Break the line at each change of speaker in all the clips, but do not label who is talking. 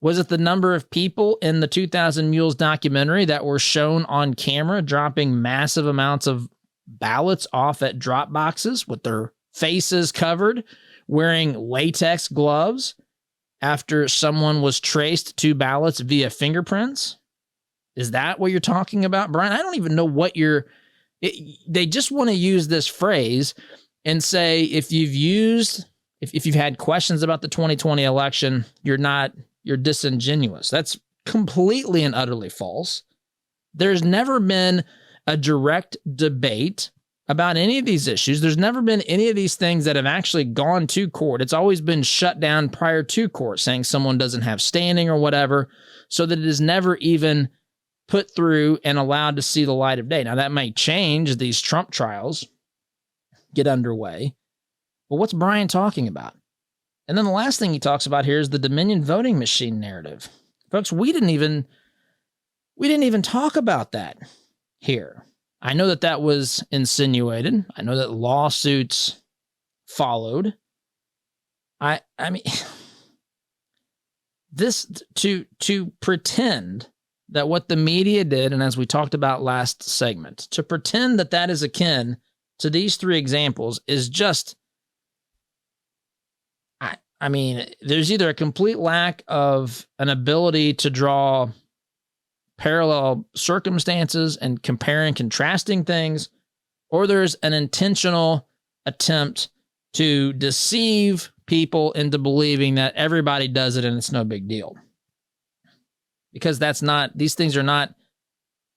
Was it the number of people in the 2000 Mules documentary that were shown on camera dropping massive amounts of ballots off at drop boxes with their faces covered, wearing latex gloves after someone was traced to ballots via fingerprints? Is that what you're talking about, Brian? I don't even know what they just want to use this phrase and say, if you've had questions about the 2020 election, you're disingenuous. That's completely and utterly false. There's never been a direct debate about any of these issues. There's never been any of these things that have actually gone to court. It's always been shut down prior to court, saying someone doesn't have standing or whatever, so that it is never even put through and allowed to see the light of day. Now, that may change as these Trump trials get underway. But what's Brian talking about? And then the last thing he talks about here is the Dominion voting machine narrative. Folks, we didn't even talk about that here. I know that was insinuated. I know that lawsuits followed. I mean, this to pretend that what the media did, and as we talked about last segment, to pretend that is akin to these three examples is just, I mean, there's either a complete lack of an ability to draw parallel circumstances and comparing, contrasting things, or there's an intentional attempt to deceive people into believing that everybody does it and it's no big deal. Because these things are not,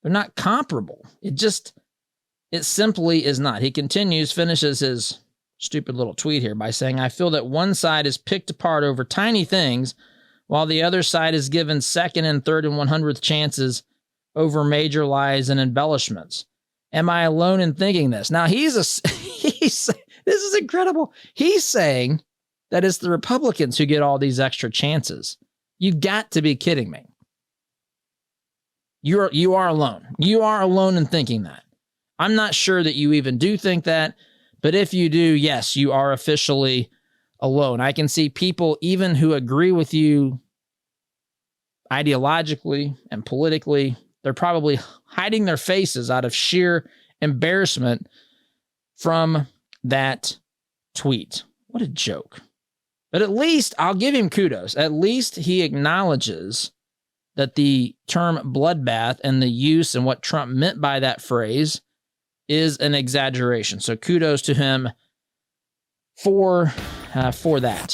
they're not comparable. It simply is not. He finishes his stupid little tweet here by saying, I feel that one side is picked apart over tiny things while the other side is given second and third and 100th chances over major lies and embellishments. Am I alone in thinking this? Now, this is incredible. He's saying that it's the Republicans who get all these extra chances. You've got to be kidding me. You are alone. You are alone in thinking that. I'm not sure that you even do think that, but if you do, yes, you are officially alone. I can see people even who agree with you ideologically and politically, they're probably hiding their faces out of sheer embarrassment from that tweet. What a joke. But at least I'll give him kudos. At least he acknowledges that the term bloodbath and the use and what Trump meant by that phrase is an exaggeration. So kudos to him for that.